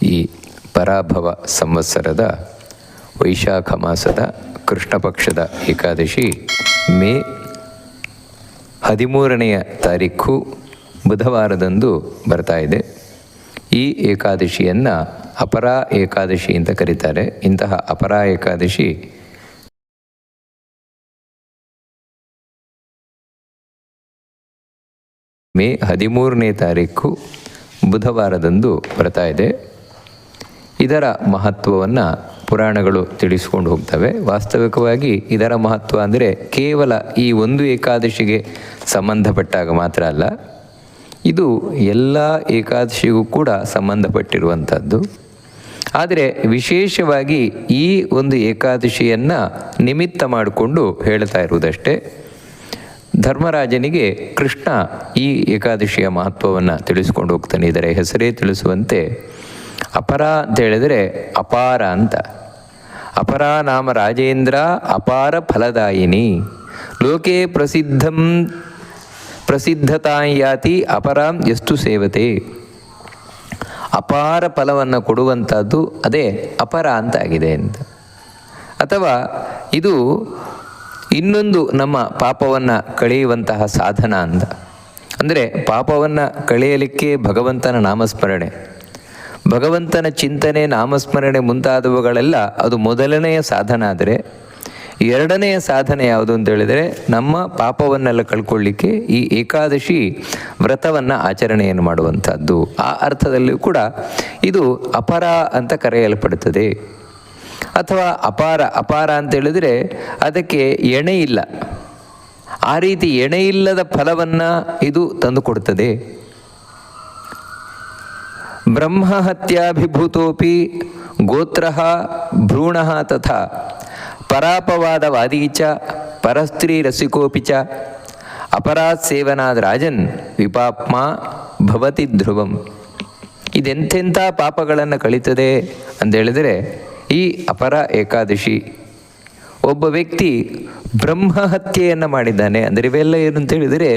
ಈ ಪರಾಭವ ಸಂವತ್ಸರದ ವೈಶಾಖ ಮಾಸದ ಕೃಷ್ಣ ಪಕ್ಷದ ಏಕಾದಶಿ ಮೇ 13ನೇ ತಾರೀಖು ಬುಧವಾರದಂದು ಬರ್ತಾ ಇದೆ. ಈ ಏಕಾದಶಿಯನ್ನು ಅಪರಾ ಏಕಾದಶಿ ಅಂತ ಕರೀತಾರೆ. ಇಂತಹ ಅಪರಾ ಏಕಾದಶಿ ಮೇ 13ನೇ ತಾರೀಖು ಬುಧವಾರದಂದು ಬರ್ತಾ ಇದೆ. ಇದರ ಮಹತ್ವವನ್ನು ಪುರಾಣಗಳು ತಿಳಿಸ್ಕೊಂಡು ಹೋಗ್ತವೆ. ವಾಸ್ತವಿಕವಾಗಿ ಇದರ ಮಹತ್ವ ಅಂದರೆ ಕೇವಲ ಈ ಒಂದು ಏಕಾದಶಿಗೆ ಸಂಬಂಧಪಟ್ಟಾಗ ಮಾತ್ರ ಅಲ್ಲ, ಇದು ಎಲ್ಲ ಏಕಾದಶಿಗೂ ಕೂಡ ಸಂಬಂಧಪಟ್ಟಿರುವಂಥದ್ದು. ಆದರೆ ವಿಶೇಷವಾಗಿ ಈ ಒಂದು ಏಕಾದಶಿಯನ್ನು ನಿಮಿತ್ತ ಮಾಡಿಕೊಂಡು ಹೇಳ್ತಾ ಇರುವುದಷ್ಟೇ. ಧರ್ಮರಾಜನಿಗೆ ಕೃಷ್ಣ ಈ ಏಕಾದಶಿಯ ಮಹತ್ವವನ್ನು ತಿಳಿಸ್ಕೊಂಡು ಹೋಗ್ತಾನೆ. ಇದರ ಹೆಸರೇ ತಿಳಿಸುವಂತೆ ಅಪರ ಅಂತ ಹೇಳಿದರೆ ಅಪಾರ ಅಂತ. ಅಪರ ನಾಮ ರಾಜೇಂದ್ರ ಅಪಾರ ಫಲದಾಯಿನಿ ಲೋಕೆ ಪ್ರಸಿದ್ಧತಾಯಾತಿ ಅಪರಾಂ ಎಷ್ಟು ಸೇವತೆ. ಅಪಾರ ಫಲವನ್ನು ಕೊಡುವಂಥದ್ದು ಅದೇ ಅಪರ ಅಂತ ಆಗಿದೆ ಅಂತ. ಅಥವಾ ಇದು ಇನ್ನೊಂದು ನಮ್ಮ ಪಾಪವನ್ನು ಕಳೆಯುವಂತಹ ಸಾಧನ ಅಂತ. ಅಂದರೆ ಪಾಪವನ್ನು ಕಳೆಯಲಿಕ್ಕೆ ಭಗವಂತನ ನಾಮಸ್ಮರಣೆ, ಭಗವಂತನ ಚಿಂತನೆ, ನಾಮಸ್ಮರಣೆ ಮುಂತಾದವುಗಳೆಲ್ಲ ಅದು ಮೊದಲನೆಯ ಸಾಧನ. ಆದರೆ ಎರಡನೆಯ ಸಾಧನೆ ಯಾವುದು ಅಂತ ಹೇಳಿದರೆ ನಮ್ಮ ಪಾಪವನ್ನೆಲ್ಲ ಕಳ್ಕೊಳ್ಳಿಕ್ಕೆ ಈ ಏಕಾದಶಿ ವ್ರತವನ್ನು ಆಚರಣೆಯನ್ನು ಮಾಡುವಂಥದ್ದು. ಆ ಅರ್ಥದಲ್ಲಿಯೂ ಕೂಡ ಇದು ಅಪರ ಅಂತ ಕರೆಯಲ್ಪಡುತ್ತದೆ. ಅಥವಾ ಅಪಾರ ಅಂತ ಹೇಳಿದರೆ ಅದಕ್ಕೆ ಎಣೆ ಇಲ್ಲ. ಆ ರೀತಿ ಎಣೆ ಇಲ್ಲದ ಫಲವನ್ನು ಇದು ತಂದುಕೊಡ್ತದೆ. ಬ್ರಹ್ಮಹತ್ಯಾಭಿಭೂತೋಪಿ ಗೋತ್ರ ಭ್ರೂಣ ತಥಾ ಪರಾಪವಾದವಾದೀ ಚ ಪರಸ್ತ್ರೀ ರಸಿಕೋಪಿ ಚ ಅಪರಾತ್ ಸೇವನಾದ ರಾಜನ್ ವಿಪಾಪ್ಮ ಭವತಿ ಧ್ರುವಂ. ಇದೆಂತೆಂಥ ಪಾಪಗಳನ್ನು ಕಳೀತದೆ ಅಂತೇಳಿದರೆ ಈ ಅಪರ ಏಕಾದಶಿ. ಒಬ್ಬ ವ್ಯಕ್ತಿ ಬ್ರಹ್ಮಹತ್ಯೆಯನ್ನು ಮಾಡಿದ್ದಾನೆ ಅಂದರೆ ಇವೆಲ್ಲ ಏನು ಅಂತ ಹೇಳಿದರೆ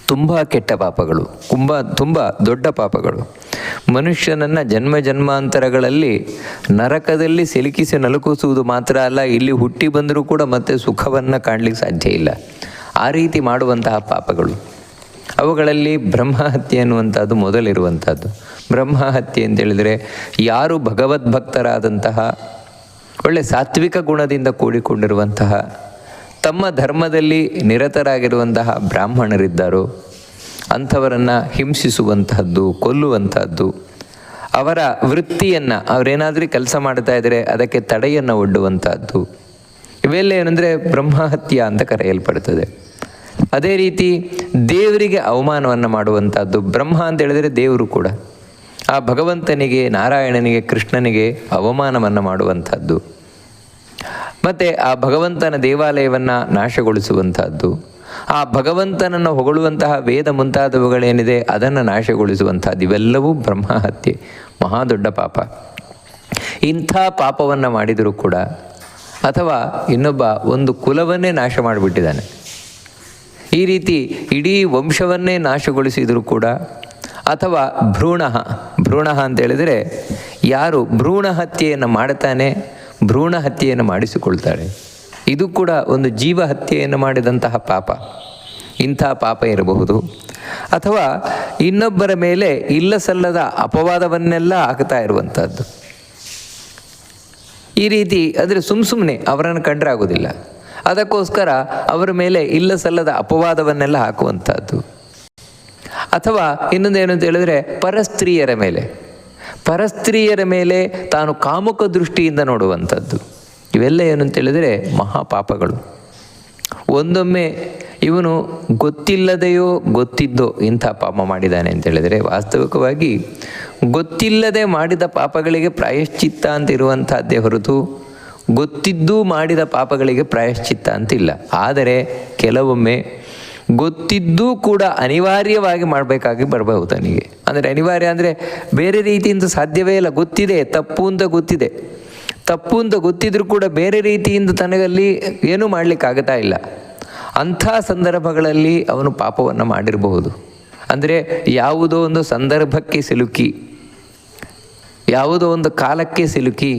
ತುಂಬ ಕೆಟ್ಟ ಪಾಪಗಳು, ತುಂಬ ದೊಡ್ಡ ಪಾಪಗಳು. ಮನುಷ್ಯನನ್ನು ಜನ್ಮಾಂತರಗಳಲ್ಲಿ ನರಕದಲ್ಲಿ ಸಿಲುಕಿಸಿ ನಲುಕಿಸುವುದು ಮಾತ್ರ ಅಲ್ಲ, ಇಲ್ಲಿ ಹುಟ್ಟಿ ಬಂದರೂ ಕೂಡ ಮತ್ತೆ ಸುಖವನ್ನು ಕಾಣಲಿಕ್ಕೆ ಸಾಧ್ಯ ಇಲ್ಲ. ಆ ರೀತಿ ಮಾಡುವಂತಹ ಪಾಪಗಳು, ಅವುಗಳಲ್ಲಿ ಬ್ರಹ್ಮಹತ್ಯೆ ಅನ್ನುವಂಥದ್ದು ಮೊದಲಿರುವಂಥದ್ದು. ಬ್ರಹ್ಮಹತ್ಯೆ ಅಂತೇಳಿದರೆ ಯಾರು ಭಗವದ್ಭಕ್ತರಾದಂತಹ ಒಳ್ಳೆ ಸಾತ್ವಿಕ ಗುಣದಿಂದ ಕೂಡಿಕೊಂಡಿರುವಂತಹ ತಮ್ಮ ಧರ್ಮದಲ್ಲಿ ನಿರತರಾಗಿರುವಂತಹ ಬ್ರಾಹ್ಮಣರಿದ್ದಾರೋ ಅಂಥವರನ್ನು ಹಿಂಸಿಸುವಂತಹದ್ದು, ಕೊಲ್ಲುವಂತಹದ್ದು, ಅವರ ವೃತ್ತಿಯನ್ನು ಅವರೇನಾದರೂ ಕೆಲಸ ಮಾಡ್ತಾ ಇದ್ದರೆ ಅದಕ್ಕೆ ತಡೆಯನ್ನು ಒಡ್ಡುವಂತಹದ್ದು, ಇವೆಲ್ಲ ಏನಂದರೆ ಬ್ರಹ್ಮಹತ್ಯೆ ಅಂತ ಕರೆಯಲ್ಪಡ್ತದೆ. ಅದೇ ರೀತಿ ದೇವರಿಗೆ ಅವಮಾನವನ್ನು ಮಾಡುವಂಥದ್ದು. ಬ್ರಹ್ಮ ಅಂತ ಹೇಳಿದರೆ ದೇವರು ಕೂಡ. ಆ ಭಗವಂತನಿಗೆ, ನಾರಾಯಣನಿಗೆ, ಕೃಷ್ಣನಿಗೆ ಅವಮಾನವನ್ನು ಮಾಡುವಂಥದ್ದು. ಮತ್ತು ಆ ಭಗವಂತನ ದೇವಾಲಯವನ್ನು ನಾಶಗೊಳಿಸುವಂತಹದ್ದು, ಆ ಭಗವಂತನನ್ನು ಹೊಗಳುವಂತಹ ವೇದ ಮುಂತಾದವುಗಳೇನಿದೆ ಅದನ್ನು ನಾಶಗೊಳಿಸುವಂಥದ್ದು, ಇವೆಲ್ಲವೂ ಬ್ರಹ್ಮಹತ್ಯೆ, ಮಹಾದೊಡ್ಡ ಪಾಪ. ಇಂಥ ಪಾಪವನ್ನು ಮಾಡಿದರೂ ಕೂಡ, ಅಥವಾ ಇನ್ನೊಬ್ಬ ಒಂದು ಕುಲವನ್ನೇ ನಾಶ ಮಾಡಿಬಿಟ್ಟಿದ್ದಾನೆ, ಈ ರೀತಿ ಇಡೀ ವಂಶವನ್ನೇ ನಾಶಗೊಳಿಸಿದರೂ ಕೂಡ, ಅಥವಾ ಭ್ರೂಣ ಅಂತೇಳಿದರೆ ಯಾರು ಭ್ರೂಣ ಹತ್ಯೆಯನ್ನು ಮಾಡ್ತಾನೆ, ಭ್ರೂಣ ಹತ್ಯೆಯನ್ನು ಮಾಡಿಸಿಕೊಳ್ತಾಳೆ, ಇದು ಕೂಡ ಒಂದು ಜೀವ ಹತ್ಯೆಯನ್ನು ಮಾಡಿದಂತಹ ಪಾಪ. ಇಂಥ ಪಾಪ ಇರಬಹುದು. ಅಥವಾ ಇನ್ನೊಬ್ಬರ ಮೇಲೆ ಇಲ್ಲಸಲ್ಲದ ಅಪವಾದವನ್ನೆಲ್ಲ ಹಾಕ್ತಾ ಇರುವಂಥದ್ದು. ಈ ರೀತಿ ಅಂದರೆ ಸುಮ್ಮನೆ ಅವರನ್ನು ಕಂಡ್ರೆ ಆಗೋದಿಲ್ಲ, ಅದಕ್ಕೋಸ್ಕರ ಅವರ ಮೇಲೆ ಇಲ್ಲಸಲ್ಲದ ಅಪವಾದವನ್ನೆಲ್ಲ ಹಾಕುವಂಥದ್ದು. ಅಥವಾ ಇನ್ನೊಂದೇನು ಅಂತ ಹೇಳಿದ್ರೆ ಪರಸ್ತ್ರೀಯರ ಮೇಲೆ ತಾನು ಕಾಮುಕ ದೃಷ್ಟಿಯಿಂದ ನೋಡುವಂಥದ್ದು. ಇವೆಲ್ಲ ಏನು ಅಂತೇಳಿದರೆ ಮಹಾಪಾಪಗಳು. ಒಂದೊಮ್ಮೆ ಇವನು ಗೊತ್ತಿಲ್ಲದೆಯೋ ಗೊತ್ತಿದ್ದೋ ಇಂಥ ಪಾಪ ಮಾಡಿದ್ದಾನೆ ಅಂತೇಳಿದರೆ, ವಾಸ್ತವಿಕವಾಗಿ ಗೊತ್ತಿಲ್ಲದೆ ಮಾಡಿದ ಪಾಪಗಳಿಗೆ ಪ್ರಾಯಶ್ಚಿತ್ತ ಅಂತ ಇರುವಂಥದ್ದೇ ಹೊರತು ಗೊತ್ತಿದ್ದೂ ಮಾಡಿದ ಪಾಪಗಳಿಗೆ ಪ್ರಾಯಶ್ಚಿತ್ತ ಅಂತಿಲ್ಲ. ಆದರೆ ಕೆಲವೊಮ್ಮೆ ಗೊತ್ತಿದ್ದೂ ಕೂಡ ಅನಿವಾರ್ಯವಾಗಿ ಮಾಡಬೇಕಾಗಿ ಬರಬಹುದು ತನಗೆ. ಅಂದರೆ ಅನಿವಾರ್ಯ ಅಂದರೆ ಬೇರೆ ರೀತಿಯಿಂದ ಸಾಧ್ಯವೇ ಇಲ್ಲ. ಗೊತ್ತಿದೆ ತಪ್ಪು ಅಂತ ಗೊತ್ತಿದೆ, ತಪ್ಪು ಅಂತ ಗೊತ್ತಿದ್ರೂ ಕೂಡ ಬೇರೆ ರೀತಿಯಿಂದ ತನಗಲ್ಲಿ ಏನೂ ಮಾಡಲಿಕ್ಕಾಗ್ತಾ ಇಲ್ಲ. ಅಂಥ ಸಂದರ್ಭಗಳಲ್ಲಿ ಅವನು ಪಾಪವನ್ನು ಮಾಡಿರಬಹುದು. ಅಂದರೆ ಯಾವುದೋ ಒಂದು ಸಂದರ್ಭಕ್ಕೆ ಸಿಲುಕಿ ಯಾವುದೋ ಒಂದು ಕಾಲಕ್ಕೆ ಸಿಲುಕಿ,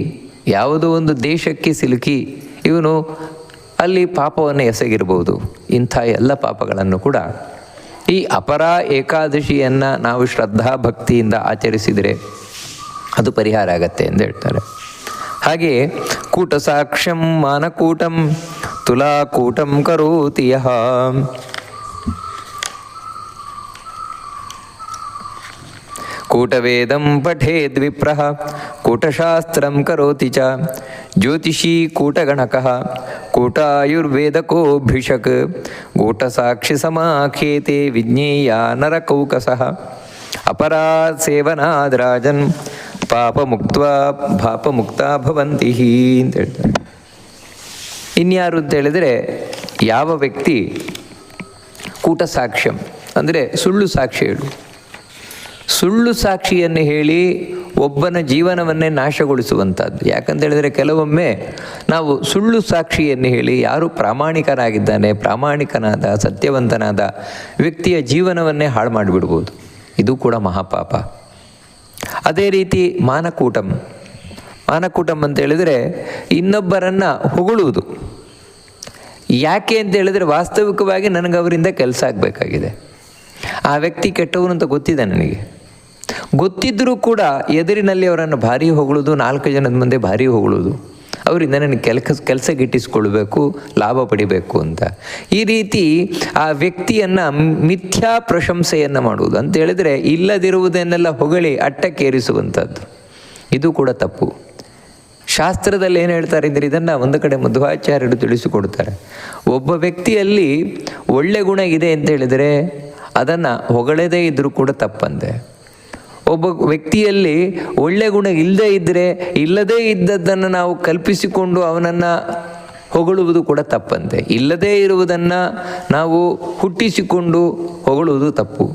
ಯಾವುದೋ ಒಂದು ದೇಶಕ್ಕೆ ಸಿಲುಕಿ ಇವನು ಅಲ್ಲಿ ಪಾಪವನ್ನು ಎಸಗಿರ್ಬೋದು. ಇಂಥ ಎಲ್ಲ ಪಾಪಗಳನ್ನು ಕೂಡ ಈ ಅಪರಾ ಏಕಾದಶಿಯನ್ನು ನಾವು ಶ್ರದ್ಧಾ ಭಕ್ತಿಯಿಂದ ಆಚರಿಸಿದರೆ ಅದು ಪರಿಹಾರ ಆಗತ್ತೆ ಎಂದು ಹೇಳ್ತಾರೆ. ಹಾಗೆಯೇ ಕೂಟಸಾಕ್ಷ್ಯಂ ಮಾನಕೂಟಂ ತುಲಾಕೂಟಂ ಕರೋತಿ ಯಃ. ಕೂಟವೇದಂ ಪಠೇದ್ವಿಪ್ರಃ ಕೂಟಶಾಸ್ತ್ರಂ ಕರೋತಿ ಚ. ಜ್ಯೋತಿಷಿ ಕೂಟಗಣಕಃ ಕೂಟಾಯುರ್ವೇದಕೋ ಭಿಷಕ್ ಕೂಟಸಾಕ್ಷಿ ಸಮಾಖ್ಯೇತೆ ವಿಜ್ಞೇಯ ನರಕೌಕಸಃ. ಅಪರಾಧ್ ಸೇವನಾದ್ ರಾಜನ್ ಪಾಪಮುಕ್ತ ಭವಂತಿ ಅಂತ ಹೇಳ್ತಾರೆ. ಇನ್ಯಾರು ಅಂತ ಹೇಳಿದರೆ, ಯಾವ ವ್ಯಕ್ತಿ ಕೂಟಸಾಕ್ಷ್ಯಂ ಅಂದರೆ ಸುಳ್ಳು ಸಾಕ್ಷಿ ಹೇಳು, ಸುಳ್ಳು ಸಾಕ್ಷಿಯನ್ನು ಹೇಳಿ ಒಬ್ಬನ ಜೀವನವನ್ನೇ ನಾಶಗೊಳಿಸುವಂಥದ್ದು. ಯಾಕಂತ ಹೇಳಿದರೆ ಕೆಲವೊಮ್ಮೆ ನಾವು ಸುಳ್ಳು ಸಾಕ್ಷಿಯನ್ನು ಹೇಳಿ ಯಾರು ಪ್ರಾಮಾಣಿಕನಾಗಿದ್ದಾನೆ, ಪ್ರಾಮಾಣಿಕನಾದ ಸತ್ಯವಂತನಾದ ವ್ಯಕ್ತಿಯ ಜೀವನವನ್ನೇ ಹಾಳು ಮಾಡಿಬಿಡ್ಬೋದು. ಇದು ಕೂಡ ಮಹಾಪಾಪ. ಅದೇ ರೀತಿ ಮಾನಕೂಟಂ ಅಂತ ಹೇಳಿದರೆ ಇನ್ನೊಬ್ಬರನ್ನು ಹೊಗಳುವುದು. ಯಾಕೆ ಅಂತ ಹೇಳಿದರೆ ವಾಸ್ತವಿಕವಾಗಿ ನನಗೆ ಅವರಿಂದ ಕೆಲಸ ಆಗಬೇಕಾಗಿದೆ, ಆ ವ್ಯಕ್ತಿ ಕೆಟ್ಟವನು ಅಂತ ಗೊತ್ತಿದೆ ನನಗೆ, ಗೊತ್ತಿದ್ದರೂ ಕೂಡ ಎದುರಿನಲ್ಲಿ ಅವರನ್ನು ಭಾರಿ ಹೊಗಳುವುದು, 4 ಜನದ ಮುಂದೆ ಭಾರಿ ಹೊಗಳುವುದು, ಅವರಿಂದ ನನಗೆ ಕೆಲಸ ಗಿಟ್ಟಿಸ್ಕೊಳ್ಬೇಕು, ಲಾಭ ಪಡಿಬೇಕು ಅಂತ. ಈ ರೀತಿ ಆ ವ್ಯಕ್ತಿಯನ್ನು ಮಿಥ್ಯಾ ಪ್ರಶಂಸೆಯನ್ನು ಮಾಡುವುದು ಅಂತ ಹೇಳಿದರೆ ಇಲ್ಲದಿರುವುದನ್ನೆಲ್ಲ ಹೊಗಳಿ ಅಟ್ಟಕ್ಕೇರಿಸುವಂಥದ್ದು. ಇದು ಕೂಡ ತಪ್ಪು. ಶಾಸ್ತ್ರದಲ್ಲಿ ಏನು ಹೇಳ್ತಾರೆ ಅಂದರೆ, ಇದನ್ನು ಒಂದು ಕಡೆ ಮಧ್ವಾಚಾರ್ಯರು ತಿಳಿಸಿಕೊಡ್ತಾರೆ. ಒಬ್ಬ ವ್ಯಕ್ತಿಯಲ್ಲಿ ಒಳ್ಳೆ ಗುಣ ಇದೆ ಅಂತ ಹೇಳಿದರೆ ಅದನ್ನು ಹೊಗಳದೇ ಇದ್ದರೂ ಕೂಡ ತಪ್ಪಂತೆ. ಒಬ್ಬ ವ್ಯಕ್ತಿಯಲ್ಲಿ ಒಳ್ಳೆ ಗುಣ ಇಲ್ಲದೇ ಇದ್ದರೆ ಇಲ್ಲದೇ ಇದ್ದದ್ದನ್ನು ನಾವು ಕಲ್ಪಿಸಿಕೊಂಡು ಅವನನ್ನು ಹೊಗಳುವುದು ಕೂಡ ತಪ್ಪಂತೆ. ಇಲ್ಲದೇ ಇರುವುದನ್ನು ನಾವು ಹುಟ್ಟಿಸಿಕೊಂಡು ಹೊಗಳುವುದು ತಪ್ಪು,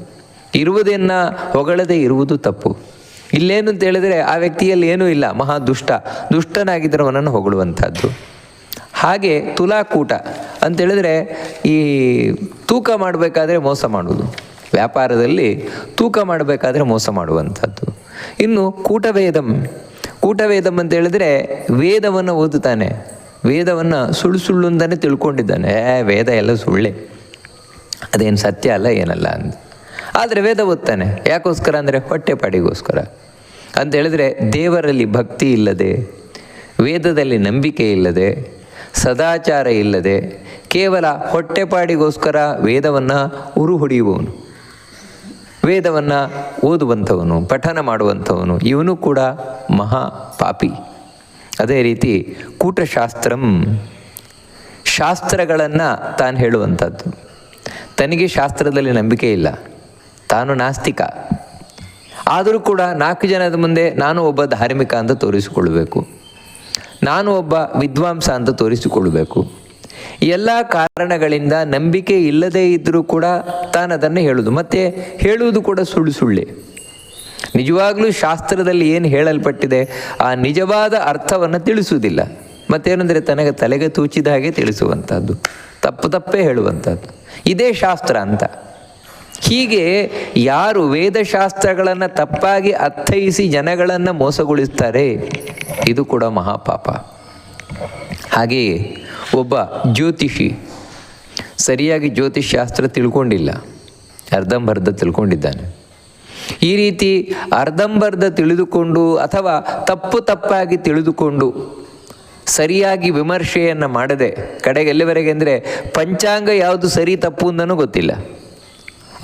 ಇರುವುದನ್ನು ಹೊಗಳದೇ ಇರುವುದು ತಪ್ಪು. ಇಲ್ಲೇನು ಅಂತ ಹೇಳಿದರೆ ಆ ವ್ಯಕ್ತಿಯಲ್ಲಿ ಏನೂ ಇಲ್ಲ, ಮಹಾ ದುಷ್ಟನಾಗಿದ್ದರೆ ಅವನನ್ನು ಹೊಗಳುವಂಥದ್ದು. ಹಾಗೆ ತುಲಾಕೂಟ ಅಂತೇಳಿದರೆ ಈ ತೂಕ ಮಾಡಬೇಕಾದ್ರೆ ಮೋಸ ಮಾಡುವುದು, ವ್ಯಾಪಾರದಲ್ಲಿ ತೂಕ ಮಾಡಬೇಕಾದ್ರೆ ಮೋಸ ಮಾಡುವಂಥದ್ದು. ಇನ್ನು ಕೂಟವೇದಂ ಅಂತ ಹೇಳಿದರೆ ವೇದವನ್ನು ಓದುತ್ತಾನೆ, ವೇದವನ್ನು ಸುಳ್ಳು ಅಂತಲೇ ತಿಳ್ಕೊಂಡಿದ್ದಾನೆ, ವೇದ ಎಲ್ಲ ಸುಳ್ಳೆ, ಅದೇನು ಸತ್ಯ ಅಲ್ಲ ಏನಲ್ಲ ಅಂತ. ಆದರೆ ವೇದ ಓದ್ತಾನೆ ಯಾಕೋಸ್ಕರ ಅಂದರೆ ಹೊಟ್ಟೆಪಾಡಿಗೋಸ್ಕರ ಅಂತ ಹೇಳಿದರೆ ದೇವರಲ್ಲಿ ಭಕ್ತಿ ಇಲ್ಲದೆ, ವೇದದಲ್ಲಿ ನಂಬಿಕೆ ಇಲ್ಲದೆ, ಸದಾಚಾರ ಇಲ್ಲದೆ ಕೇವಲ ಹೊಟ್ಟೆಪಾಡಿಗೋಸ್ಕರ ವೇದವನ್ನು ಹೊಡೆಯುವವನು, ವೇದವನ್ನು ಓದುವಂಥವನು, ಪಠನ ಮಾಡುವಂಥವನು, ಇವನು ಕೂಡ ಮಹಾ ಪಾಪಿ. ಅದೇ ರೀತಿ ಕೂಟಶಾಸ್ತ್ರಂ, ಶಾಸ್ತ್ರಗಳನ್ನು ತಾನು ಹೇಳುವಂಥದ್ದು. ತನಗೆ ಶಾಸ್ತ್ರದಲ್ಲಿ ನಂಬಿಕೆ ಇಲ್ಲ, ತಾನು ನಾಸ್ತಿಕ, ಆದರೂ ಕೂಡ 4 ಜನದ ಮುಂದೆ ನಾನು ಒಬ್ಬ ಧಾರ್ಮಿಕ ಅಂತ ತೋರಿಸಿಕೊಳ್ಬೇಕು, ನಾನು ಒಬ್ಬ ವಿದ್ವಾಂಸ ಅಂತ ತೋರಿಸಿಕೊಳ್ಬೇಕು. ಎಲ್ಲ ಕಾರಣಗಳಿಂದ ನಂಬಿಕೆ ಇಲ್ಲದೇ ಇದ್ದರೂ ಕೂಡ ತಾನು ಅದನ್ನು ಹೇಳುವುದು, ಮತ್ತು ಹೇಳುವುದು ಕೂಡ ಸುಳ್ಳೆ. ನಿಜವಾಗಲೂ ಶಾಸ್ತ್ರದಲ್ಲಿ ಏನು ಹೇಳಲ್ಪಟ್ಟಿದೆ ಆ ನಿಜವಾದ ಅರ್ಥವನ್ನು ತಿಳಿಸುವುದಿಲ್ಲ. ಮತ್ತೇನೆಂದರೆ ತನಗೆ ತಲೆಗೆ ತೂಚಿದ ಹಾಗೆ ತಿಳಿಸುವಂಥದ್ದು, ತಪ್ಪೇ ಹೇಳುವಂಥದ್ದು. ಇದೇ ಶಾಸ್ತ್ರ ಅಂತ. ಹೀಗೆ ಯಾರು ವೇದಶಾಸ್ತ್ರಗಳನ್ನು ತಪ್ಪಾಗಿ ಅರ್ಥೈಸಿ ಜನಗಳನ್ನು ಮೋಸಗೊಳಿಸ್ತಾರೆ ಇದು ಕೂಡ ಮಹಾಪಾಪ. ಹಾಗೆಯೇ ಒಬ್ಬ ಜ್ಯೋತಿಷಿ ಸರಿಯಾಗಿ ಜ್ಯೋತಿಷ್ಶಾಸ್ತ್ರ ತಿಳ್ಕೊಂಡಿಲ್ಲ, ಅರ್ಧಂಬರ್ಧ ತಿಳ್ಕೊಂಡಿದ್ದಾನೆ. ಈ ರೀತಿ ಅರ್ಧಂಬರ್ಧ ತಿಳಿದುಕೊಂಡು ಅಥವಾ ತಪ್ಪಾಗಿ ತಿಳಿದುಕೊಂಡು ಸರಿಯಾಗಿ ವಿಮರ್ಶೆಯನ್ನು ಮಾಡದೆ ಕಡೆಗೆ ಎಲ್ಲಿವರೆಗೆ ಅಂದರೆ ಪಂಚಾಂಗ ಯಾವುದು ಸರಿ ತಪ್ಪು ಅಂತಲೂ ಗೊತ್ತಿಲ್ಲ,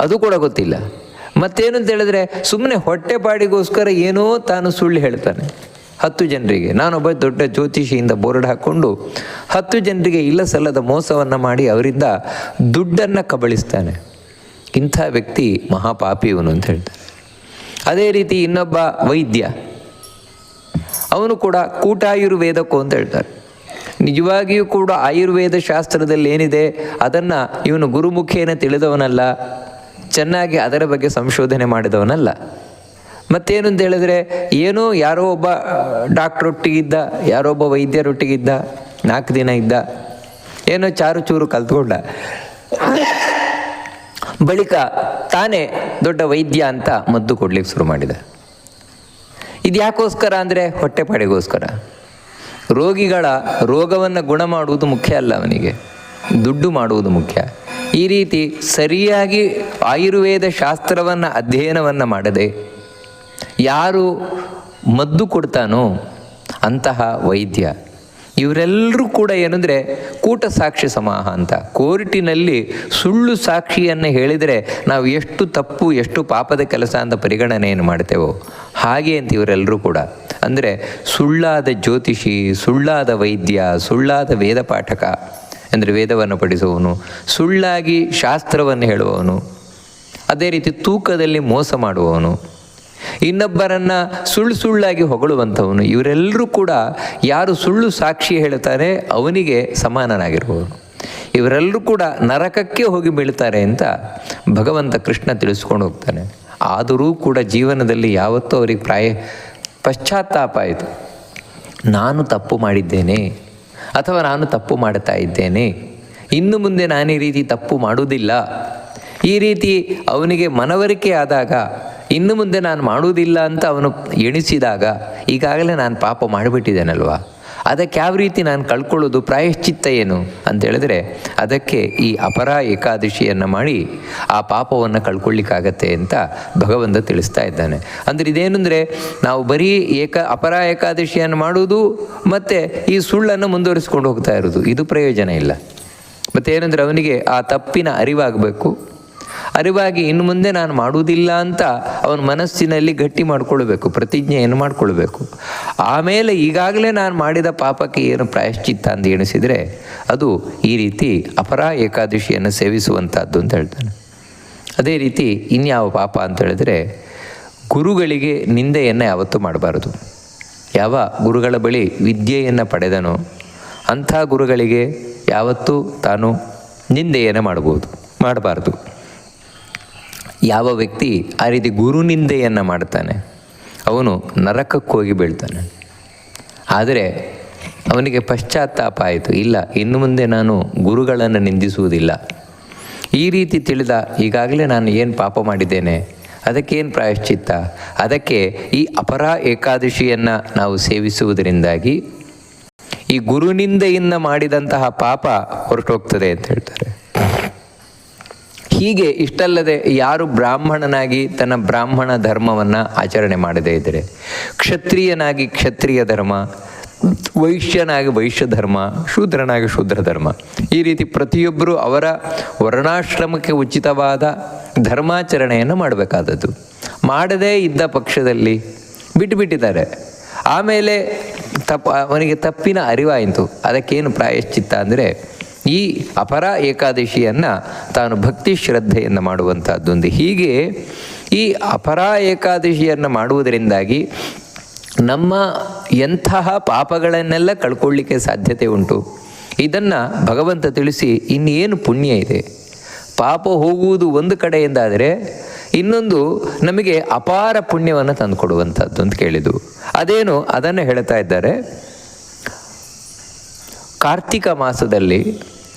ಅದು ಕೂಡ ಗೊತ್ತಿಲ್ಲ. ಮತ್ತೇನು ಅಂತ ಹೇಳಿದ್ರೆ ಸುಮ್ಮನೆ ಹೊಟ್ಟೆಪಾಡಿಗೋಸ್ಕರ ಏನೋ ತಾನು ಸುಳ್ಳು ಹೇಳ್ತಾನೆ. 10 ಜನರಿಗೆ ನಾನೊಬ್ಬ ದೊಡ್ಡ ಜ್ಯೋತಿಷಿಯಿಂದ ಬೋರ್ಡ್ ಹಾಕ್ಕೊಂಡು 10 ಜನರಿಗೆ ಇಲ್ಲ ಸಲ್ಲದ ಮೋಸವನ್ನು ಮಾಡಿ ಅವರಿಂದ ದುಡ್ಡನ್ನು ಕಬಳಿಸ್ತಾನೆ. ಇಂಥ ವ್ಯಕ್ತಿ ಮಹಾಪಾಪಿ ಇವನು ಅಂತ ಹೇಳ್ತಾನೆ. ಅದೇ ರೀತಿ ಇನ್ನೊಬ್ಬ ವೈದ್ಯ, ಅವನು ಕೂಡ ಕೂಟಾಯುರ್ವೇದಕ್ಕೂ ಅಂತ ಹೇಳ್ತಾರೆ. ನಿಜವಾಗಿಯೂ ಕೂಡ ಆಯುರ್ವೇದ ಶಾಸ್ತ್ರದಲ್ಲಿ ಏನಿದೆ ಅದನ್ನು ಇವನು ಗುರುಮುಖೇನ ತಿಳಿದವನಲ್ಲ, ಚೆನ್ನಾಗಿ ಅದರ ಬಗ್ಗೆ ಸಂಶೋಧನೆ ಮಾಡಿದವನಲ್ಲ. ಮತ್ತೇನು ಅಂತ ಹೇಳಿದ್ರೆ ಏನೋ ಯಾರೋ ಒಬ್ಬ ಡಾಕ್ಟ್ರೊಟ್ಟಿಗಿದ್ದ, ಯಾರೋ ಒಬ್ಬ ವೈದ್ಯರೊಟ್ಟಿಗಿದ್ದ, 4 ದಿನ ಇದ್ದ, ಏನೋ ಚೂರು ಕಲ್ತ್ಕೊಂಡ, ಬಳಿಕ ತಾನೇ ದೊಡ್ಡ ವೈದ್ಯ ಅಂತ ಮದ್ದು ಕೊಡ್ಲಿಕ್ಕೆ ಶುರು ಮಾಡಿದ. ಇದು ಯಾಕೋಸ್ಕರ ಅಂದರೆ ಹೊಟ್ಟೆಪಾಡಿಗೋಸ್ಕರ. ರೋಗಿಗಳ ರೋಗವನ್ನು ಗುಣ ಮಾಡುವುದು ಮುಖ್ಯ ಅಲ್ಲ, ಅವನಿಗೆ ದುಡ್ಡು ಮಾಡುವುದು ಮುಖ್ಯ. ಈ ರೀತಿ ಸರಿಯಾಗಿ ಆಯುರ್ವೇದ ಶಾಸ್ತ್ರವನ್ನು ಅಧ್ಯಯನವನ್ನು ಮಾಡದೆ ಯಾರು ಮದ್ದು ಕೊಡ್ತಾನೋ ಅಂತಹ ವೈದ್ಯ, ಇವರೆಲ್ಲರೂ ಕೂಡ ಏನಂದರೆ ಕೂಟ ಸಾಕ್ಷಿ ಸಮಾಹ ಅಂತ. ಕೋರ್ಟಿನಲ್ಲಿ ಸುಳ್ಳು ಸಾಕ್ಷಿಯನ್ನು ಹೇಳಿದರೆ ನಾವು ಎಷ್ಟು ತಪ್ಪು ಎಷ್ಟು ಪಾಪದ ಕೆಲಸ ಅಂತ ಪರಿಗಣನೆಯನ್ನು ಮಾಡ್ತೇವೋ ಹಾಗೆ ಅಂತ ಇವರೆಲ್ಲರೂ ಕೂಡ. ಅಂದರೆ ಸುಳ್ಳಾದ ಜ್ಯೋತಿಷಿ, ಸುಳ್ಳಾದ ವೈದ್ಯ, ಸುಳ್ಳಾದ ವೇದ ಪಾಠಕ ಅಂದರೆ ವೇದವನ್ನು ಪಡಿಸುವವನು, ಸುಳ್ಳಾಗಿ ಶಾಸ್ತ್ರವನ್ನು ಹೇಳುವವನು, ಅದೇ ರೀತಿ ತೂಕದಲ್ಲಿ ಮೋಸ ಮಾಡುವವನು, ಇನ್ನೊಬ್ಬರನ್ನು ಸುಳ್ಳಾಗಿ ಹೊಗಳುವಂಥವನು, ಇವರೆಲ್ಲರೂ ಕೂಡ ಯಾರು ಸುಳ್ಳು ಸಾಕ್ಷಿ ಹೇಳ್ತಾರೆ ಅವನಿಗೆ ಸಮಾನನಾಗಿರುವವನು. ಇವರೆಲ್ಲರೂ ಕೂಡ ನರಕಕ್ಕೆ ಹೋಗಿ ಬೀಳ್ತಾರೆ ಅಂತ ಭಗವಂತ ಕೃಷ್ಣ ತಿಳಿಸ್ಕೊಂಡು ಹೋಗ್ತಾನೆ. ಆದರೂ ಕೂಡ ಜೀವನದಲ್ಲಿ ಯಾವತ್ತೂ ಅವರಿಗೆ ಪಶ್ಚಾತ್ತಾಪ ಆಯಿತು, ನಾನು ತಪ್ಪು ಮಾಡಿದ್ದೇನೆ ಅಥವಾ ನಾನು ತಪ್ಪು ಮಾಡ್ತಾ ಇದ್ದೇನೆ, ಇನ್ನು ಮುಂದೆ ನಾನು ಈ ರೀತಿ ತಪ್ಪು ಮಾಡುವುದಿಲ್ಲ. ಈ ರೀತಿ ಅವನಿಗೆ ಮನವರಿಕೆ ಆದಾಗ, ಇನ್ನು ಮುಂದೆ ನಾನು ಮಾಡುವುದಿಲ್ಲ ಅಂತ ಅವನು ಎಣಿಸಿದಾಗ, ಈಗಾಗಲೇ ನಾನು ಪಾಪ ಮಾಡಿಬಿಟ್ಟಿದ್ದೇನಲ್ವ, ಅದಕ್ಕೆ ಯಾವ ರೀತಿ ನಾನು ಕಳ್ಕೊಳ್ಳೋದು, ಪ್ರಾಯಶ್ಚಿತ್ತ ಏನು ಅಂತ ಹೇಳಿದ್ರೆ ಅದಕ್ಕೆ ಈ ಅಪರ ಏಕಾದಶಿಯನ್ನು ಮಾಡಿ ಆ ಪಾಪವನ್ನು ಕಳ್ಕೊಳ್ಳಿಕ್ಕಾಗತ್ತೆ ಅಂತ ಭಗವಂತ ತಿಳಿಸ್ತಾ ಇದ್ದಾನೆ. ಅಂದರೆ ಇದೇನು ಅಂದರೆ ನಾವು ಬರೀ ಅಪರ ಏಕಾದಶಿಯನ್ನು ಮಾಡುವುದು ಮತ್ತು ಈ ಸುಳ್ಳನ್ನು ಮುಂದುವರಿಸ್ಕೊಂಡು ಹೋಗ್ತಾ ಇರೋದು, ಇದು ಪ್ರಯೋಜನ ಇಲ್ಲ. ಮತ್ತೇನೆಂದರೆ ಅವನಿಗೆ ಆ ತಪ್ಪಿನ ಅರಿವಾಗಬೇಕು. ಅರಿವಾಗಿ ಇನ್ನು ಮುಂದೆ ನಾನು ಮಾಡುವುದಿಲ್ಲ ಅಂತ ಅವನ ಮನಸ್ಸಿನಲ್ಲಿ ಗಟ್ಟಿ ಮಾಡಿಕೊಳ್ಬೇಕು, ಪ್ರತಿಜ್ಞೆಯನ್ನು ಮಾಡಿಕೊಳ್ಬೇಕು. ಆಮೇಲೆ ಈಗಾಗಲೇ ನಾನು ಮಾಡಿದ ಪಾಪಕ್ಕೆ ಏನು ಪ್ರಾಯಶ್ಚಿತ್ತ ಅಂತ ಎಣಿಸಿದರೆ ಅದು ಈ ರೀತಿ ಅಪರ ಏಕಾದಶಿಯನ್ನು ಸೇವಿಸುವಂಥದ್ದು ಅಂತ ಹೇಳ್ತಾನೆ. ಅದೇ ರೀತಿ ಇನ್ಯಾವ ಪಾಪ ಅಂತ ಹೇಳಿದ್ರೆ, ಗುರುಗಳಿಗೆ ನಿಂದೆಯನ್ನು ಯಾವತ್ತೂ ಮಾಡಬಾರದು. ಯಾವ ಗುರುಗಳ ಬಳಿ ವಿದ್ಯೆಯನ್ನು ಪಡೆದನೋ ಅಂಥ ಗುರುಗಳಿಗೆ ಯಾವತ್ತೂ ತಾನು ನಿಂದೆಯನ್ನು ಮಾಡಬಾರ್ದು. ಯಾವ ವ್ಯಕ್ತಿ ಆ ರೀತಿ ಗುರು ನಿಂದೆಯನ್ನು ಮಾಡ್ತಾನೆ ಅವನು ನರಕಕ್ಕೆ ಹೋಗಿ ಬೀಳ್ತಾನೆ. ಆದರೆ ಅವನಿಗೆ ಪಶ್ಚಾತ್ತಾಪ ಆಯಿತು, ಇಲ್ಲ ಇನ್ನು ಮುಂದೆ ನಾನು ಗುರುಗಳನ್ನು ನಿಂದಿಸುವುದಿಲ್ಲ. ಈ ರೀತಿ ತಿಳಿದ, ಈಗಾಗಲೇ ನಾನು ಏನು ಪಾಪ ಮಾಡಿದ್ದೇನೆ, ಅದಕ್ಕೇನು ಪ್ರಾಯಶ್ಚಿತ್ತ, ಅದಕ್ಕೆ ಈ ಅಪರ ಏಕಾದಶಿಯನ್ನು ನಾವು ಸೇವಿಸುವುದರಿಂದಾಗಿ ಈ ಗುರುನಿಂದೆಯಿಂದ ಮಾಡಿದಂತಹ ಪಾಪ ಹೊರಟೋಗ್ತದೆ ಅಂತ ಹೇಳ್ತಾರೆ. ಹೀಗೆ ಇಷ್ಟಲ್ಲದೆ ಯಾರು ಬ್ರಾಹ್ಮಣನಾಗಿ ತನ್ನ ಬ್ರಾಹ್ಮಣ ಧರ್ಮವನ್ನು ಆಚರಣೆ ಮಾಡದೇ ಇದ್ದರೆ, ಕ್ಷತ್ರಿಯನಾಗಿ ಕ್ಷತ್ರಿಯ ಧರ್ಮ, ವೈಶ್ಯನಾಗಿ ವೈಶ್ಯ ಧರ್ಮ, ಶೂದ್ರನಾಗಿ ಶೂದ್ರ ಧರ್ಮ, ಈ ರೀತಿ ಪ್ರತಿಯೊಬ್ಬರೂ ಅವರ ವರ್ಣಾಶ್ರಮಕ್ಕೆ ಉಚಿತವಾದ ಧರ್ಮಾಚರಣೆಯನ್ನು ಮಾಡಬೇಕಾದದ್ದು. ಮಾಡದೇ ಇದ್ದ ಪಕ್ಷದಲ್ಲಿ ಬಿಟ್ಟುಬಿಟ್ಟಿದ್ದಾರೆ. ಆಮೇಲೆ ಅವನಿಗೆ ತಪ್ಪಿನ ಅರಿವಾಯಿತು. ಅದಕ್ಕೇನು ಪ್ರಾಯಶ್ಚಿತ್ತ ಅಂದರೆ ಈ ಅಪರ ಏಕಾದಶಿಯನ್ನು ತಾನು ಭಕ್ತಿ ಶ್ರದ್ಧೆಯನ್ನು ಮಾಡುವಂಥದ್ದೊಂದು. ಹೀಗೆ ಈ ಅಪರ ಏಕಾದಶಿಯನ್ನು ಮಾಡುವುದರಿಂದಾಗಿ ನಮ್ಮ ಎಂತಹ ಪಾಪಗಳನ್ನೆಲ್ಲ ಕಳ್ಕೊಳ್ಳಿಕ್ಕೆ ಸಾಧ್ಯತೆ ಉಂಟು. ಇದನ್ನು ಭಗವಂತ ತಿಳಿಸಿ ಇನ್ನೇನು ಪುಣ್ಯ ಇದೆ. ಪಾಪ ಹೋಗುವುದು ಒಂದು ಕಡೆಯಿಂದಾದರೆ ಇನ್ನೊಂದು ನಮಗೆ ಅಪಾರ ಪುಣ್ಯವನ್ನು ತಂದುಕೊಡುವಂಥದ್ದು ಅಂತ ಕೇಳಿದ್ದು. ಅದೇನು ಅದನ್ನು ಹೇಳ್ತಾ ಇದ್ದಾರೆ. ಕಾರ್ತಿಕ ಮಾಸದಲ್ಲಿ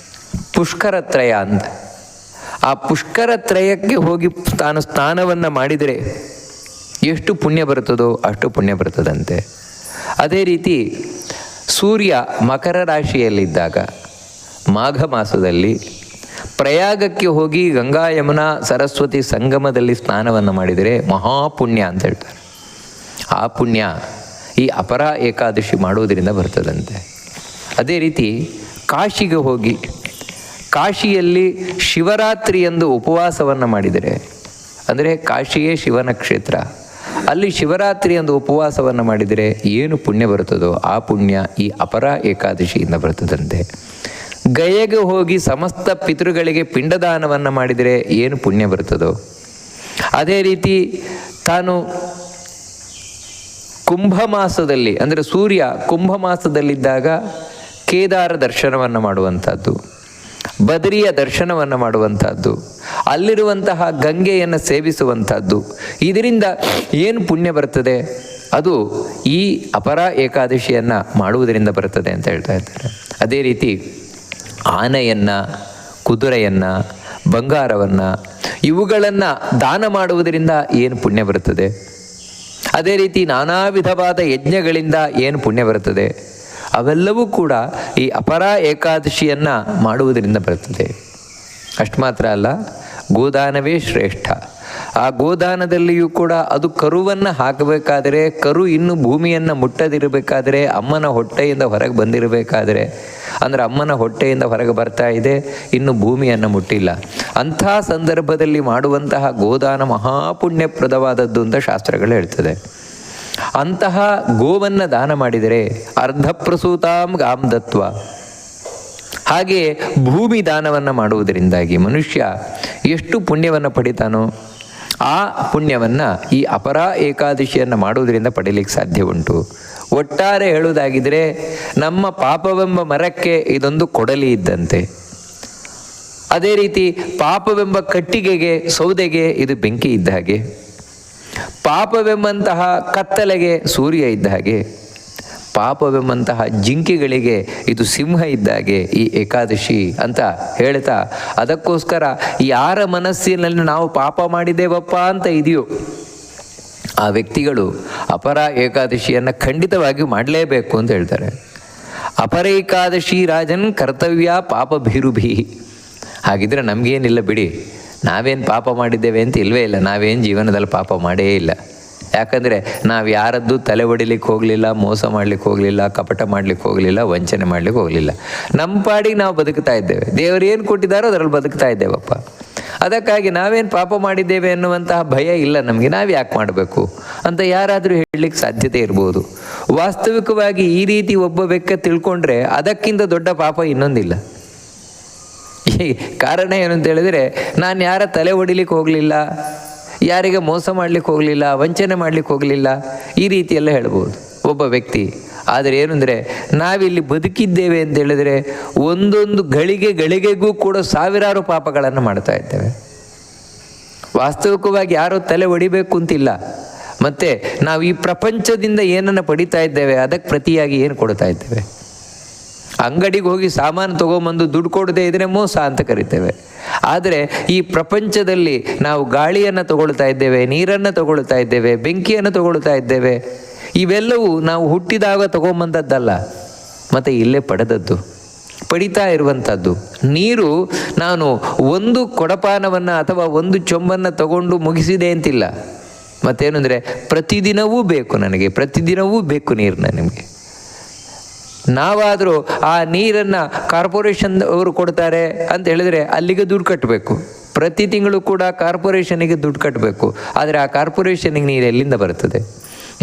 ಪುಷ್ಕರತ್ರಯ ಅಂತ, ಆ ಪುಷ್ಕರತ್ರಯಕ್ಕೆ ಹೋಗಿ ತಾನು ಸ್ನಾನವನ್ನು ಮಾಡಿದರೆ ಎಷ್ಟು ಪುಣ್ಯ ಬರ್ತದೋ ಅಷ್ಟು ಪುಣ್ಯ ಬರ್ತದಂತೆ. ಅದೇ ರೀತಿ ಸೂರ್ಯ ಮಕರ ರಾಶಿಯಲ್ಲಿದ್ದಾಗ ಮಾಘ ಮಾಸದಲ್ಲಿ ಪ್ರಯಾಗಕ್ಕೆ ಹೋಗಿ ಗಂಗಾ ಯಮುನಾ ಸರಸ್ವತಿ ಸಂಗಮದಲ್ಲಿ ಸ್ನಾನವನ್ನು ಮಾಡಿದರೆ ಮಹಾಪುಣ್ಯ ಅಂತ ಹೇಳ್ತಾರೆ. ಆ ಪುಣ್ಯ ಈ ಅಪರ ಏಕಾದಶಿ ಮಾಡುವುದರಿಂದ ಬರ್ತದಂತೆ. ಅದೇ ರೀತಿ ಕಾಶಿಗೆ ಹೋಗಿ ಕಾಶಿಯಲ್ಲಿ ಶಿವರಾತ್ರಿ ಎಂದು ಉಪವಾಸವನ್ನು ಮಾಡಿದರೆ, ಅಂದರೆ ಕಾಶಿಯೇ ಶಿವನ ಕ್ಷೇತ್ರ, ಅಲ್ಲಿ ಶಿವರಾತ್ರಿ ಎಂದು ಉಪವಾಸವನ್ನು ಮಾಡಿದರೆ ಏನು ಪುಣ್ಯ ಬರುತ್ತದೋ ಆ ಪುಣ್ಯ ಈ ಅಪರ ಏಕಾದಶಿಯಿಂದ ಬರ್ತದಂತೆ. ಗಯೆಗೆ ಹೋಗಿ ಸಮಸ್ತ ಪಿತೃಗಳಿಗೆ ಪಿಂಡದಾನವನ್ನು ಮಾಡಿದರೆ ಏನು ಪುಣ್ಯ ಬರ್ತದೋ, ಅದೇ ರೀತಿ ತಾನು ಕುಂಭಮಾಸದಲ್ಲಿ, ಅಂದರೆ ಸೂರ್ಯ ಕುಂಭಮಾಸದಲ್ಲಿದ್ದಾಗ ಕೇದಾರ ದರ್ಶನವನ್ನು ಮಾಡುವಂಥದ್ದು, ಬದರಿಯ ದರ್ಶನವನ್ನು ಮಾಡುವಂಥದ್ದು, ಅಲ್ಲಿರುವಂತಹ ಗಂಗೆಯನ್ನು ಸೇವಿಸುವಂಥದ್ದು, ಇದರಿಂದ ಏನು ಪುಣ್ಯ ಬರ್ತದೆ ಅದು ಈ ಅಪರ ಏಕಾದಶಿಯನ್ನು ಮಾಡುವುದರಿಂದ ಬರ್ತದೆ ಅಂತ ಹೇಳ್ತಾ ಇದ್ದಾರೆ. ಅದೇ ರೀತಿ ಆನೆಯನ್ನು, ಕುದುರೆಯನ್ನು, ಬಂಗಾರವನ್ನು ಇವುಗಳನ್ನು ದಾನ ಮಾಡುವುದರಿಂದ ಏನು ಪುಣ್ಯ ಬರ್ತದೆ. ಅದೇ ರೀತಿ ನಾನಾ ವಿಧವಾದ ಯಜ್ಞಗಳಿಂದ ಏನು ಪುಣ್ಯ ಬರುತ್ತದೆ ಅವೆಲ್ಲವೂ ಕೂಡ ಈ ಅಪರ ಏಕಾದಶಿಯನ್ನು ಮಾಡುವುದರಿಂದ ಬರುತ್ತದೆ. ಅಷ್ಟು ಮಾತ್ರ ಅಲ್ಲ, ಗೋದಾನವೇ ಶ್ರೇಷ್ಠ. ಆ ಗೋದಾನದಲ್ಲಿಯೂ ಕೂಡ ಅದು ಕರುವನ್ನು ಹಾಕಬೇಕಾದರೆ, ಕರು ಇನ್ನು ಭೂಮಿಯನ್ನು ಮುಟ್ಟದಿರಬೇಕಾದರೆ, ಅಮ್ಮನ ಹೊಟ್ಟೆಯಿಂದ ಹೊರಗೆ ಬಂದಿರಬೇಕಾದರೆ, ಅಂದರೆ ಅಮ್ಮನ ಹೊಟ್ಟೆಯಿಂದ ಹೊರಗೆ ಬರ್ತಾ ಇದೆ, ಇನ್ನು ಭೂಮಿಯನ್ನು ಮುಟ್ಟಿಲ್ಲ. ಅಂಥ ಸಂದರ್ಭದಲ್ಲಿ ಮಾಡುವಂತಹ ಗೋದಾನ ಮಹಾಪುಣ್ಯಪ್ರದವಾದದ್ದು ಅಂತ ಶಾಸ್ತ್ರಗಳು ಹೇಳ್ತದೆ. ಅಂತಹ ಗೋವನ್ನು ದಾನ ಮಾಡಿದರೆ ಅರ್ಧಪ್ರಸೂತಾಂ ಗಾಂ ದತ್ವ. ಹಾಗೆಯೇ ಭೂಮಿ ದಾನವನ್ನು ಮಾಡುವುದರಿಂದಾಗಿ ಮನುಷ್ಯ ಎಷ್ಟು ಪುಣ್ಯವನ್ನು ಪಡಿತಾನೋ ಆ ಪುಣ್ಯವನ್ನು ಈ ಅಪರ ಏಕಾದಶಿಯನ್ನು ಮಾಡುವುದರಿಂದ ಪಡೀಲಿಕ್ಕೆ ಸಾಧ್ಯ ಉಂಟು. ಒಟ್ಟಾರೆ ಹೇಳುವುದಾಗಿದ್ದರೆ ನಮ್ಮ ಪಾಪವೆಂಬ ಮರಕ್ಕೆ ಇದೊಂದು ಕೊಡಲಿ ಇದ್ದಂತೆ. ಅದೇ ರೀತಿ ಪಾಪವೆಂಬ ಕಟ್ಟಿಗೆಗೆ, ಸೌದೆಗೆ ಇದು ಬೆಂಕಿ ಇದ್ದ ಹಾಗೆ, ಪಾಪವೆಂಬಂತಹ ಕತ್ತಲೆಗೆ ಸೂರ್ಯ ಇದ್ದ ಹಾಗೆ, ಪಾಪವೆಂಬಂತಹ ಜಿಂಕೆಗಳಿಗೆ ಇದು ಸಿಂಹ ಇದ್ದಾಗೆ ಈ ಏಕಾದಶಿ ಅಂತ ಹೇಳ್ತಾ, ಅದಕ್ಕೋಸ್ಕರ ಯಾರ ಮನಸ್ಸಿನಲ್ಲಿ ನಾವು ಪಾಪ ಮಾಡಿದ್ದೇವಪ್ಪ ಅಂತ ಇದೆಯೋ ಆ ವ್ಯಕ್ತಿಗಳು ಅಪರ ಏಕಾದಶಿಯನ್ನು ಖಂಡಿತವಾಗಿ ಮಾಡಲೇಬೇಕು ಅಂತ ಹೇಳ್ತಾರೆ. ಅಪರ ಏಕಾದಶಿ ರಾಜನ್ ಕರ್ತವ್ಯ ಪಾಪ ಭೀರುಭಿ. ಹಾಗಿದ್ರೆ ನಮಗೇನಿಲ್ಲ ಬಿಡಿ, ನಾವೇನು ಪಾಪ ಮಾಡಿದ್ದೇವೆ ಅಂತ ಇಲ್ಲವೇ ಇಲ್ಲ. ನಾವೇನು ಜೀವನದಲ್ಲಿ ಪಾಪ ಮಾಡೇ ಇಲ್ಲ. ಯಾಕಂದರೆ ನಾವು ಯಾರದ್ದು ತಲೆ ಹೊಡಿಲಿಕ್ಕೆ ಹೋಗಲಿಲ್ಲ, ಮೋಸ ಮಾಡಲಿಕ್ಕೆ ಹೋಗಲಿಲ್ಲ, ಕಪಟ ಮಾಡಲಿಕ್ಕೆ ಹೋಗಲಿಲ್ಲ, ವಂಚನೆ ಮಾಡಲಿಕ್ಕೆ ಹೋಗಲಿಲ್ಲ. ನಮ್ಮ ಪಾಡಿಗೆ ನಾವು ಬದುಕ್ತಾ ಇದ್ದೇವೆ. ದೇವರು ಏನು ಕೊಟ್ಟಿದ್ದಾರೋ ಅದರಲ್ಲಿ ಬದುಕ್ತಾ ಇದ್ದೇವಪ್ಪ. ಅದಕ್ಕಾಗಿ ನಾವೇನು ಪಾಪ ಮಾಡಿದ್ದೇವೆ ಅನ್ನುವಂತಹ ಭಯ ಇಲ್ಲ ನಮಗೆ. ನಾವು ಯಾಕೆ ಮಾಡಬೇಕು ಅಂತ ಯಾರಾದರೂ ಹೇಳಲಿಕ್ಕೆ ಸಾಧ್ಯತೆ ಇರ್ಬೋದು. ವಾಸ್ತವಿಕವಾಗಿ ಈ ರೀತಿ ಒಬ್ಬ ವ್ಯಕ್ತಿ ತಿಳ್ಕೊಂಡ್ರೆ ಅದಕ್ಕಿಂತ ದೊಡ್ಡ ಪಾಪ ಇನ್ನೊಂದಿಲ್ಲ. ಈ ಕಾರಣ ಏನು ಅಂತ ಹೇಳಿದರೆ, ನಾನು ಯಾರ ತಲೆ ಹೊಡಿಲಿಕ್ಕೆ ಹೋಗಲಿಲ್ಲ, ಯಾರಿಗೆ ಮೋಸ ಮಾಡಲಿಕ್ಕೆ ಹೋಗಲಿಲ್ಲ, ವಂಚನೆ ಮಾಡಲಿಕ್ಕೆ ಹೋಗಲಿಲ್ಲ, ಈ ರೀತಿಯೆಲ್ಲ ಹೇಳ್ಬೋದು ಒಬ್ಬ ವ್ಯಕ್ತಿ. ಆದರೆ ಏನು ಅಂದರೆ, ನಾವಿಲ್ಲಿ ಬದುಕಿದ್ದೇವೆ ಅಂತ ಹೇಳಿದರೆ ಒಂದೊಂದು ಗಳಿಗೆಗೂ ಕೂಡ ಸಾವಿರಾರು ಪಾಪಗಳನ್ನು ಮಾಡ್ತಾ ಇದ್ದೇವೆ. ವಾಸ್ತವಿಕವಾಗಿ ಯಾರೋ ತಲೆ ಹೊಡಿಬೇಕು ಅಂತಿಲ್ಲ. ಮತ್ತು ನಾವು ಈ ಪ್ರಪಂಚದಿಂದ ಏನನ್ನು ಪಡಿತಾ ಇದ್ದೇವೆ ಅದಕ್ಕೆ ಪ್ರತಿಯಾಗಿ ಏನು ಕೊಡ್ತಾ ಇದ್ದೇವೆ. ಅಂಗಡಿಗೆ ಹೋಗಿ ಸಾಮಾನು ತೊಗೊಂಬಂದು ದುಡ್ಡು ಕೊಡದೇ ಇದ್ದರೆ ಮೋಸ ಅಂತ ಕರಿತೇವೆ. ಆದರೆ ಈ ಪ್ರಪಂಚದಲ್ಲಿ ನಾವು ಗಾಳಿಯನ್ನು ತಗೊಳ್ತಾ ಇದ್ದೇವೆ, ನೀರನ್ನು ತಗೊಳ್ತಾ ಇದ್ದೇವೆ, ಬೆಂಕಿಯನ್ನು ತಗೊಳ್ತಾ ಇದ್ದೇವೆ. ಇವೆಲ್ಲವೂ ನಾವು ಹುಟ್ಟಿದಾಗ ತಗೊಂಬಂದದ್ದಲ್ಲ, ಮತ್ತು ಇಲ್ಲೇ ಪಡೆದದ್ದು, ಪಡಿತಾ ಇರುವಂಥದ್ದು. ನೀರು ನಾನು ಒಂದು ಕೊಡಪಾನವನ್ನು ಅಥವಾ ಒಂದು ಚೊಂಬನ್ನು ತಗೊಂಡು ಮುಗಿಸಿದೆ ಅಂತಿಲ್ಲ. ಮತ್ತೇನು ಅಂದರೆ, ಪ್ರತಿದಿನವೂ ಬೇಕು ನನಗೆ, ಪ್ರತಿದಿನವೂ ಬೇಕು ನೀರನ್ನ ನಿಮಗೆ. ನಾವಾದರೂ ಆ ನೀರನ್ನು ಕಾರ್ಪೊರೇಷನ್ ಅವರು ಕೊಡ್ತಾರೆ ಅಂತ ಹೇಳಿದರೆ ಅಲ್ಲಿಗೆ ದುಡ್ಡು ಕಟ್ಟಬೇಕು. ಪ್ರತಿ ತಿಂಗಳು ಕೂಡ ಕಾರ್ಪೊರೇಷನಿಗೆ ದುಡ್ಡು ಕಟ್ಟಬೇಕು. ಆದರೆ ಆ ಕಾರ್ಪೊರೇಷನಿಗೆ ನೀರು ಎಲ್ಲಿಂದ ಬರ್ತದೆ?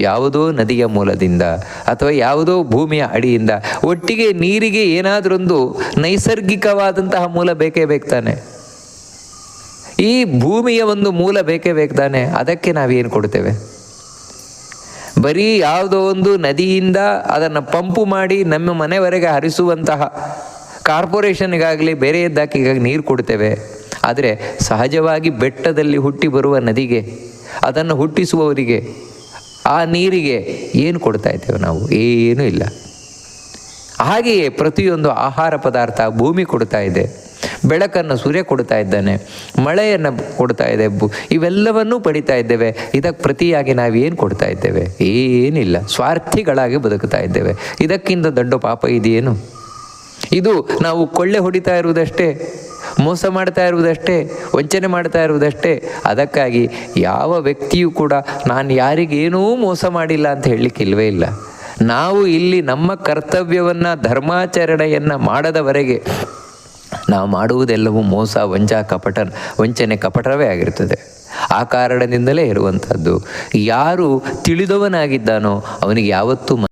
ಯಾವುದೋ ನದಿಯ ಮೂಲದಿಂದ ಅಥವಾ ಯಾವುದೋ ಭೂಮಿಯ ಅಡಿಯಿಂದ. ಒಟ್ಟಿಗೆ ನೀರಿಗೆ ಏನಾದರೊಂದು ನೈಸರ್ಗಿಕವಾದಂತಹ ಮೂಲ ಬೇಕೇ ಬೇಕಾನೆ. ಈ ಭೂಮಿಯ ಒಂದು ಮೂಲ ಬೇಕೇ ಬೇಕಾನೆ. ಅದಕ್ಕೆ ನಾವೇನು ಕೊಡ್ತೇವೆ? ಬರೀ ಯಾವುದೋ ಒಂದು ನದಿಯಿಂದ ಅದನ್ನು ಪಂಪು ಮಾಡಿ ನಮ್ಮ ಮನೆವರೆಗೆ ಹರಿಸುವಂತಹ ಕಾರ್ಪೊರೇಷನ್ಗಾಗಲಿ ಬೇರೆ ಇದ್ದಾಕಿಗಾಗಿ ನೀರು ಕೊಡ್ತೇವೆ. ಆದರೆ ಸಹಜವಾಗಿ ಬೆಟ್ಟದಲ್ಲಿ ಹುಟ್ಟಿ ಬರುವ ನದಿಗೆ, ಅದನ್ನು ಹುಟ್ಟಿಸುವವರಿಗೆ, ಆ ನೀರಿಗೆ ಏನು ಕೊಡ್ತಾ ಇದ್ದೇವೆ ನಾವು? ಏನೂ ಇಲ್ಲ. ಹಾಗೆಯೇ ಪ್ರತಿಯೊಂದು ಆಹಾರ ಪದಾರ್ಥ ಭೂಮಿ ಕೊಡ್ತಾ ಇದೆ, ಬೆಳಕನ್ನು ಸೂರ್ಯ ಕೊಡ್ತಾ ಇದ್ದಾನೆ, ಮಳೆಯನ್ನು ಕೊಡ್ತಾ ಇದೆ, ಇವೆಲ್ಲವನ್ನೂ ಪಡಿತಾ ಇದ್ದೇವೆ. ಇದಕ್ಕೆ ಪ್ರತಿಯಾಗಿ ನಾವೇನು ಕೊಡ್ತಾ ಇದ್ದೇವೆ? ಏನಿಲ್ಲ. ಸ್ವಾರ್ಥಿಗಳಾಗಿ ಬದುಕ್ತಾ ಇದ್ದೇವೆ. ಇದಕ್ಕಿಂತ ದೊಡ್ಡ ಪಾಪ ಇದೆಯೇನು? ಇದು ನಾವು ಕೊಳ್ಳೆ ಹೊಡಿತಾ ಇರುವುದಷ್ಟೇ, ಮೋಸ ಮಾಡ್ತಾ ಇರುವುದಷ್ಟೇ, ವಂಚನೆ ಮಾಡ್ತಾ ಇರುವುದಷ್ಟೇ. ಅದಕ್ಕಾಗಿ ಯಾವ ವ್ಯಕ್ತಿಯೂ ಕೂಡ ನಾನು ಯಾರಿಗೇನೂ ಮೋಸ ಮಾಡಿಲ್ಲ ಅಂತ ಹೇಳಲಿಕ್ಕೆ ಇಲ್ಲವೇ ಇಲ್ಲ. ನಾವು ಇಲ್ಲಿ ನಮ್ಮ ಕರ್ತವ್ಯವನ್ನು, ಧರ್ಮಾಚರಣೆಯನ್ನು ಮಾಡದವರೆಗೆ ನಾವು ಮಾಡುವುದೆಲ್ಲವೂ ಮೋಸ, ವಂಚನೆ, ಕಪಟವೇ ಆಗಿರ್ತದೆ. ಆ ಕಾರಣದಿಂದಲೇ ಇರುವಂಥದ್ದು. ಯಾರು ತಿಳಿದವನಾಗಿದ್ದಾನೋ ಅವನಿಗೆ ಯಾವತ್ತೂ